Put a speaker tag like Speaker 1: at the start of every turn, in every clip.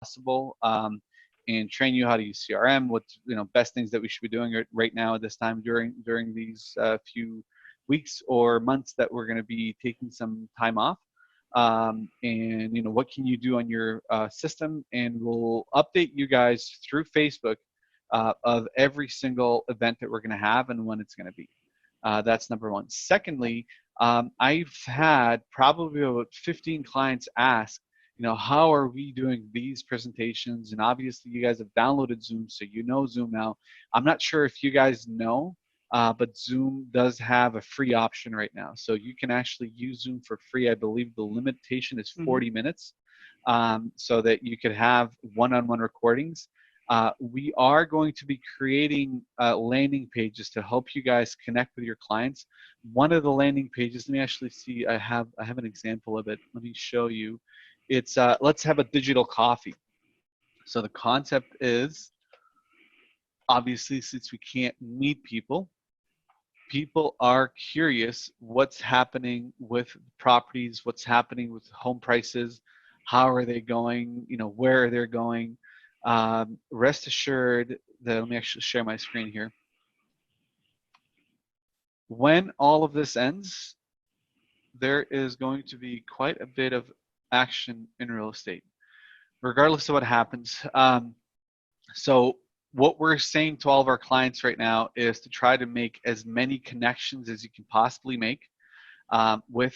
Speaker 1: possible, and train you how to use CRM, what's best things that we should be doing right now at this time during these few weeks or months that we're going to be taking some time off. And what can you do on your system, and we'll update you guys through Facebook of every single event that we're going to have and when it's going to be. That's number one. Secondly, I've had probably about 15 clients ask, how are we doing these presentations? And obviously you guys have downloaded Zoom, so you know Zoom now. I'm not sure if you guys know, but Zoom does have a free option right now. So you can actually use Zoom for free. I believe the limitation is 40 minutes, so that you could have one-on-one recordings. We are going to be creating landing pages to help you guys connect with your clients. One of the landing pages, let me actually see, I have an example of it. Let me show you. It's let's have a digital coffee. So the concept is, obviously, since we can't meet people, people are curious what's happening with properties, what's happening with home prices, how are they going, where are they going. Rest assured that, let me actually share my screen here. When all of this ends, there is going to be quite a bit of action in real estate, regardless of what happens. So what we're saying to all of our clients right now is to try to make as many connections as you can possibly make with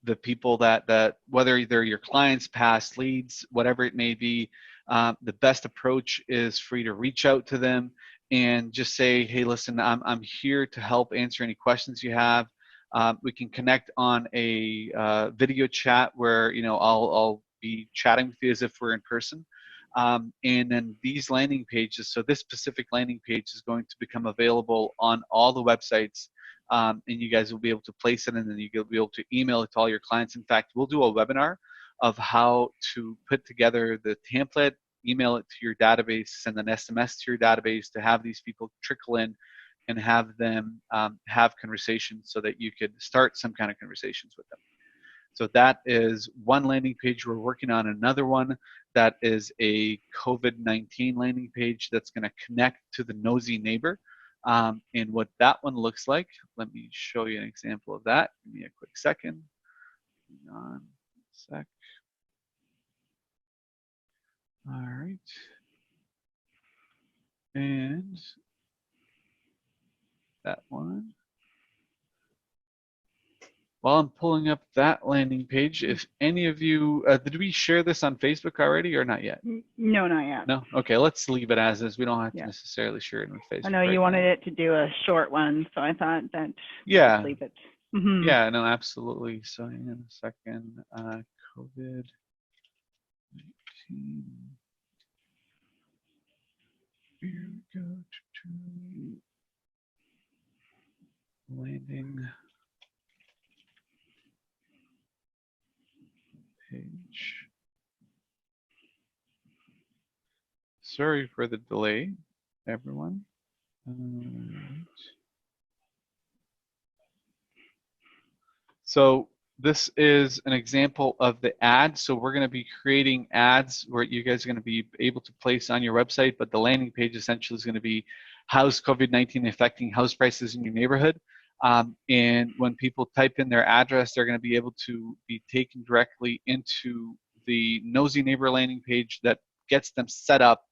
Speaker 1: the people that whether they're your clients, past leads, whatever it may be. The best approach is for you to reach out to them and just say, hey, listen, I'm here to help answer any questions you have. We can connect on a video chat where I'll be chatting with you as if we're in person. And then these landing pages, so this specific landing page is going to become available on all the websites, and you guys will be able to place it, and then you'll be able to email it to all your clients. In fact, we'll do a webinar of how to put together the template, email it to your database, send an SMS to your database to have these people trickle in and have them have conversations so that you could start some kind of conversations with them. So that is one landing page. We're working on another one that is a COVID-19 landing page that's going to connect to the nosy neighbor. And what that one looks like, let me show you an example of that. Give me a quick second. Hang on a sec. All right. And that one. While I'm pulling up that landing page, if any of you, did we share this on Facebook already or not yet?
Speaker 2: No, not yet.
Speaker 1: No? Okay, let's leave it as is. We don't have to necessarily share it on Facebook.
Speaker 2: I know you wanted it to do a short one, so I thought that let's leave it.
Speaker 1: Yeah, no, absolutely. So hang on a second. COVID-19 here we go. Landing page. Sorry for the delay, everyone. So this is an example of the ad. So we're going to be creating ads where you guys are going to be able to place on your website, but the landing page essentially is going to be how's COVID-19 affecting house prices in your neighborhood. And when people type in their address, they're going to be able to be taken directly into the nosy neighbor landing page that gets them set up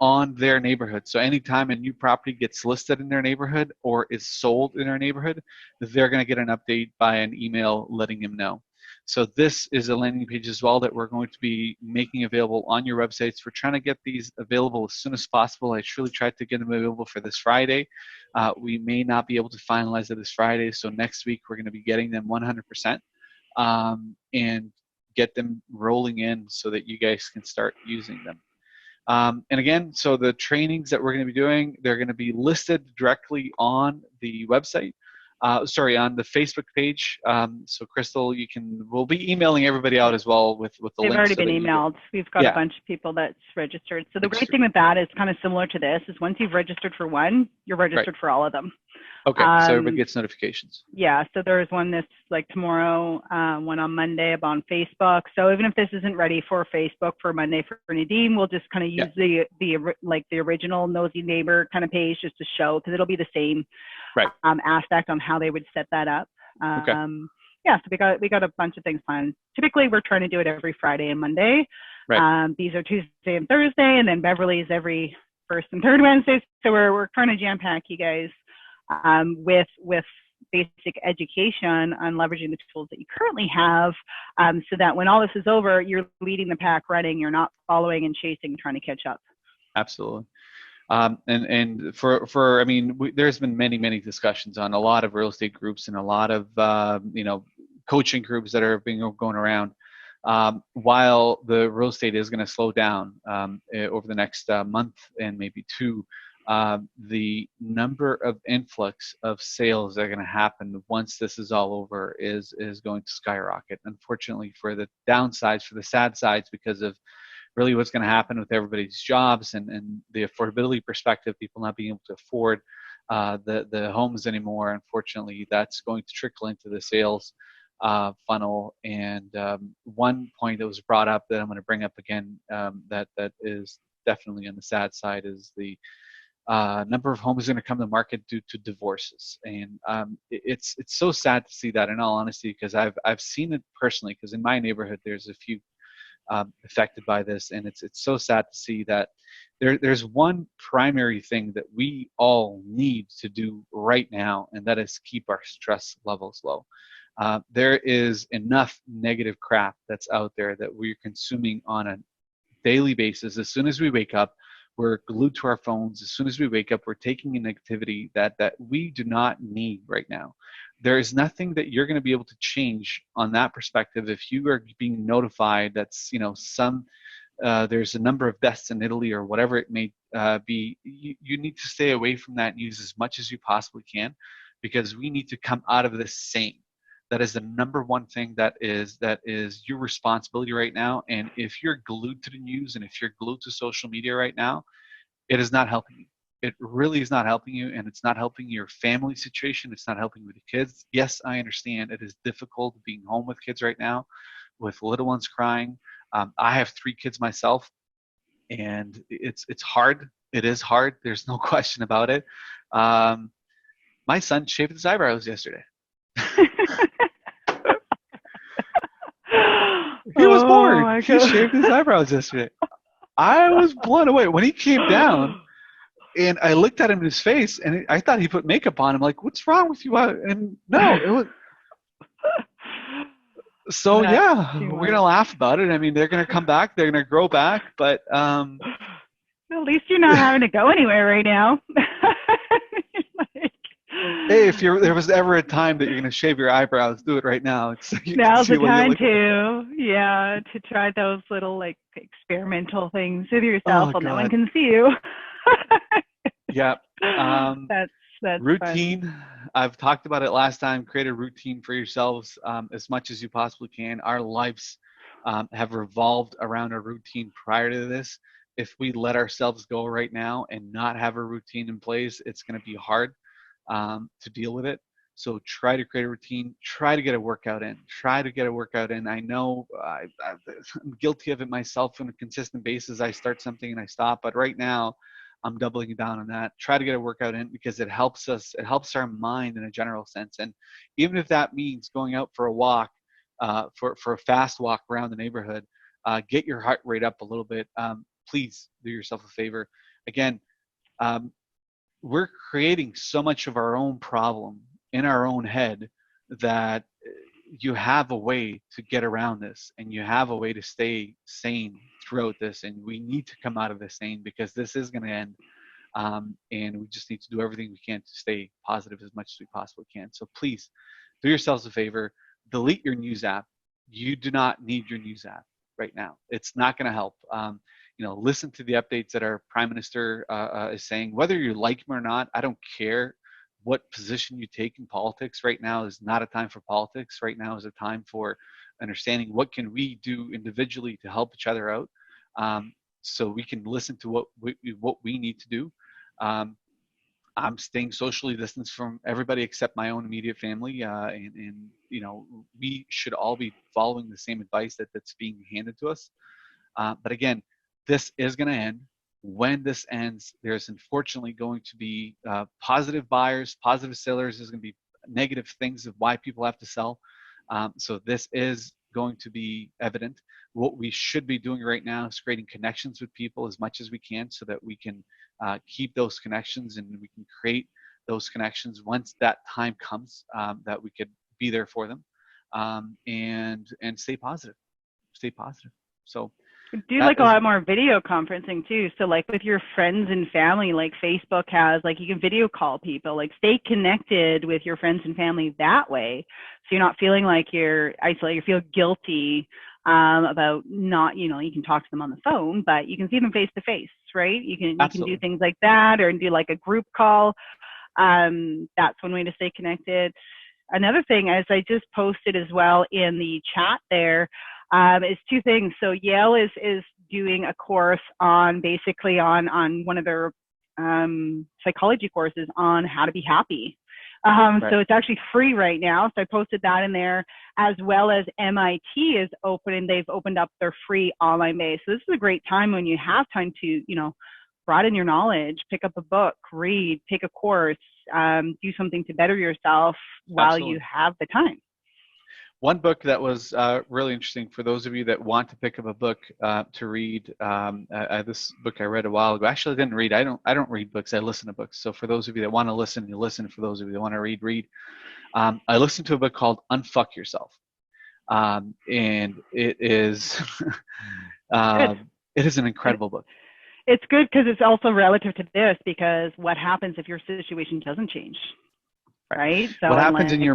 Speaker 1: on their neighborhood. So anytime a new property gets listed in their neighborhood or is sold in their neighborhood, they're going to get an update by an email letting them know. So this is a landing page as well that we're going to be making available on your websites. We're trying to get these available as soon as possible. I truly tried to get them available for this Friday. We may not be able to finalize it this Friday, so next week we're going to be getting them 100% and get them rolling in so that you guys can start using them. And again, so the trainings that we're going to be doing, they're going to be listed directly on the website. Sorry, on the Facebook page. So Crystal, we'll be emailing everybody out as well with the links.
Speaker 2: They've already been emailed. We've got a bunch of people that's registered. So the great thing with that is kind of similar to this, is once you've registered for one, you're registered for all of them.
Speaker 1: Okay, so everybody gets notifications.
Speaker 2: Yeah, so there's one this like tomorrow, one on Monday about Facebook. So even if this isn't ready for Facebook for Monday for Nadine, we'll just kind of use the original Nosy Neighbor kind of page just to show, because it'll be the same aspect on how they would set that up.
Speaker 1: Okay.
Speaker 2: Yeah, so we got a bunch of things planned. Typically, we're trying to do it every Friday and Monday.
Speaker 1: Right.
Speaker 2: These are Tuesday and Thursday, and then Beverly's every first and third Wednesdays. So we're trying to jam pack you guys with basic education on leveraging the tools that you currently have, so that when all this is over, you're leading the pack running. You're not following and chasing, trying to catch up.
Speaker 1: Absolutely. And for I mean, there's been many discussions on a lot of real estate groups and a lot of coaching groups that are going around. While the real estate is going to slow down over the next month and maybe two, the number of influx of sales that are going to happen once this is all over is going to skyrocket. Unfortunately, for the downsides, for the sad sides, because of really what's going to happen with everybody's jobs and the affordability perspective, people not being able to afford the homes anymore. Unfortunately, that's going to trickle into the sales funnel. And one point that was brought up that I'm going to bring up again, that is definitely on the sad side, is the number of homes going to come to the market due to divorces. And it's so sad to see that, in all honesty, because I've seen it personally, because in my neighborhood there's a few affected by this, and it's so sad to see that there's one primary thing that we all need to do right now, and that is keep our stress levels low. There is enough negative crap that's out there that we're consuming on a daily basis. As soon as we wake up, we're glued to our phones. As soon as we wake up, we're taking in activity that we do not need right now. There is nothing that you're going to be able to change on that perspective if you are being notified that's there's a number of deaths in Italy or whatever it may be. You need to stay away from that and use as much as you possibly can, because we need to come out of this sane. That is the number one thing that is your responsibility right now. And if you're glued to the news and if you're glued to social media right now, it is not helping you. It really is not helping you, and it's not helping your family situation. It's not helping with the kids. Yes, I understand it is difficult being home with kids right now, with little ones crying. I have 3 kids myself, and it's hard. It is hard. There's no question about it. My son shaved his eyebrows yesterday. He was bored. He shaved his eyebrows yesterday. I was blown away when he came down. And I looked at him in his face, and I thought he put makeup on. I'm like, "What's wrong with you?" And no, it was. So yeah, we're gonna laugh about it. I mean, they're gonna come back. They're gonna grow back, but
Speaker 2: at least you're not having to go anywhere right now.
Speaker 1: Hey, if there was ever a time that you're gonna shave your eyebrows, do it right now.
Speaker 2: Now's the time to try those little like experimental things with yourself, and no one can see you.
Speaker 1: Yeah.
Speaker 2: That's
Speaker 1: routine.
Speaker 2: Fun.
Speaker 1: I've talked about it last time. Create a routine for yourselves as much as you possibly can. Our lives have revolved around a routine prior to this. If we let ourselves go right now and not have a routine in place, it's going to be hard to deal with it. So try to create a routine. Try to get a workout in. I know I'm guilty of it myself on a consistent basis. I start something and I stop. But right now, I'm doubling down on that. Try to get a workout in, because it helps us. It helps our mind in a general sense. And even if that means going out for a walk, for a fast walk around the neighborhood, get your heart rate up a little bit. Please do yourself a favor. Again, we're creating so much of our own problem in our own head that you have a way to get around this, and you have a way to stay sane throughout this. And we need to come out of this sane, because this is going to end. And we just need to do everything we can to stay positive as much as we possibly can. So please do yourselves a favor. Delete your news app. You do not need your news app right now. It's not going to help. Listen to the updates that our prime minister is saying. Whether you like him or not, I don't care what position you take in politics. Right now is not a time for politics. Right now is a time for understanding what can we do individually to help each other out, so we can listen to what we need to do. I'm staying socially distanced from everybody except my own immediate family, and we should all be following the same advice that's being handed to us. But again, this is going to end. When this ends, there's unfortunately going to be positive buyers, positive sellers. There's going to be negative things of why people have to sell. So this is going to be evident. What we should be doing right now is creating connections with people as much as we can so that we can keep those connections, and we can create those connections once that time comes, that we could be there for them, and stay positive. Stay positive. So
Speaker 2: Do
Speaker 1: that
Speaker 2: like a
Speaker 1: is
Speaker 2: lot more video conferencing too. So like with your friends and family, like Facebook has, like you can video call people, like stay connected with your friends and family that way. So you're not feeling like you're isolated, you feel guilty about not, you can talk to them on the phone, but you can see them face to face, right? You can do
Speaker 1: absolutely.
Speaker 2: things like that, or do like a group call. That's one way to stay connected. Another thing, as I just posted as well in the chat there, is two things. So Yale is doing a course on basically on one of their psychology courses on how to be happy.
Speaker 1: Right.
Speaker 2: So it's actually free right now. So I posted that in there, as well as MIT is open, and they've opened up their free online base. So this is a great time when you have time to, broaden your knowledge, pick up a book, read, take a course, do something to better yourself while you
Speaker 1: Absolutely.
Speaker 2: have the time.
Speaker 1: One book that was really interesting for those of you that want to pick up a book to read. This book I read a while ago. Actually, I didn't read. I don't read books. I listen to books. So for those of you that want to listen, you listen. For those of you that want to read, read. I listened to a book called Unfuck Yourself, and it is
Speaker 2: Good.
Speaker 1: it is an incredible book.
Speaker 2: It's good because it's also relative to this, because what happens if your situation doesn't change, right? So
Speaker 1: What
Speaker 2: I'm
Speaker 1: happens
Speaker 2: like,
Speaker 1: in your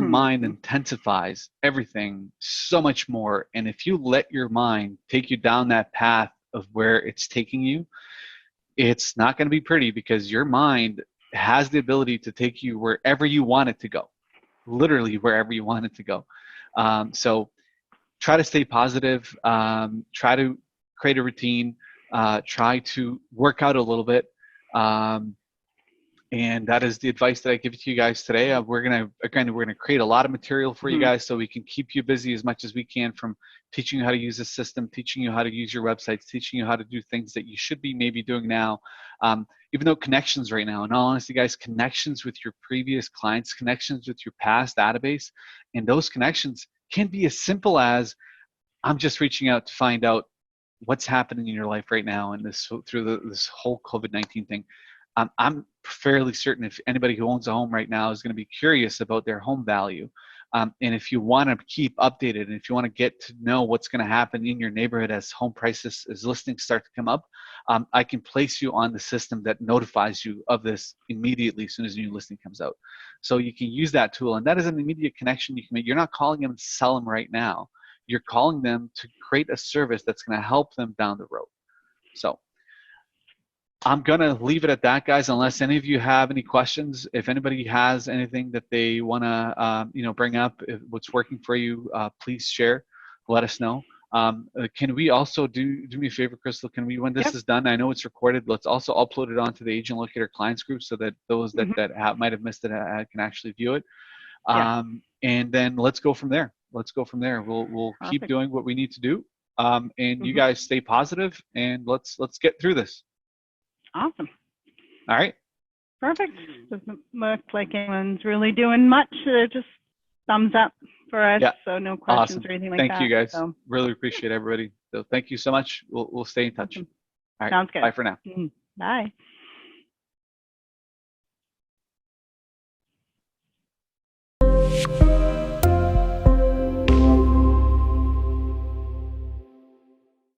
Speaker 1: mind intensifies everything so much more. And if you let your mind take you down that path of where it's taking you, it's not going to be pretty, because your mind has the ability to take you wherever you want it to go, literally wherever you want it to go. So try to stay positive, try to create a routine, try to work out a little bit. And that is the advice that I give to you guys today. We're gonna create a lot of material for you guys so we can keep you busy as much as we can, from teaching you how to use the system, teaching you how to use your websites, teaching you how to do things that you should be maybe doing now. Even though connections right now, in all honesty, guys, connections with your previous clients, connections with your past database, and those connections can be as simple as, I'm just reaching out to find out what's happening in your life right now, and this whole COVID-19 thing. I'm fairly certain if anybody who owns a home right now is going to be curious about their home value. And if you want to keep updated, and if you want to get to know what's going to happen in your neighborhood as home prices, as listings start to come up, I can place you on the system that notifies you of this immediately as soon as a new listing comes out. So you can use that tool, and that is an immediate connection you can make. You're not calling them to sell them right now. You're calling them to create a service that's going to help them down the road. So I'm going to leave it at that, guys, unless any of you have any questions. If anybody has anything that they want to bring up, what's working for you, please share. Let us know. Can we also do me a favor, Crystal? Can we, when this
Speaker 2: Yep.
Speaker 1: is done, I know it's recorded, let's also upload it onto the Agent Locator clients group so that those that might have missed it can actually view it.
Speaker 2: Yeah.
Speaker 1: And then let's go from there. We'll keep
Speaker 2: Perfect.
Speaker 1: doing what we need to do. And you guys stay positive, and let's get through this.
Speaker 2: Awesome.
Speaker 1: All right.
Speaker 2: Perfect. Doesn't look like anyone's really doing much. Just thumbs up for us.
Speaker 1: Yeah.
Speaker 2: So no questions
Speaker 1: Awesome.
Speaker 2: or anything like
Speaker 1: Thank
Speaker 2: that.
Speaker 1: you, guys.
Speaker 2: So
Speaker 1: Really appreciate everybody. So thank you so much. We'll stay in touch.
Speaker 2: awesome.
Speaker 1: All right.
Speaker 2: Sounds good.
Speaker 1: Bye for now.
Speaker 2: Bye.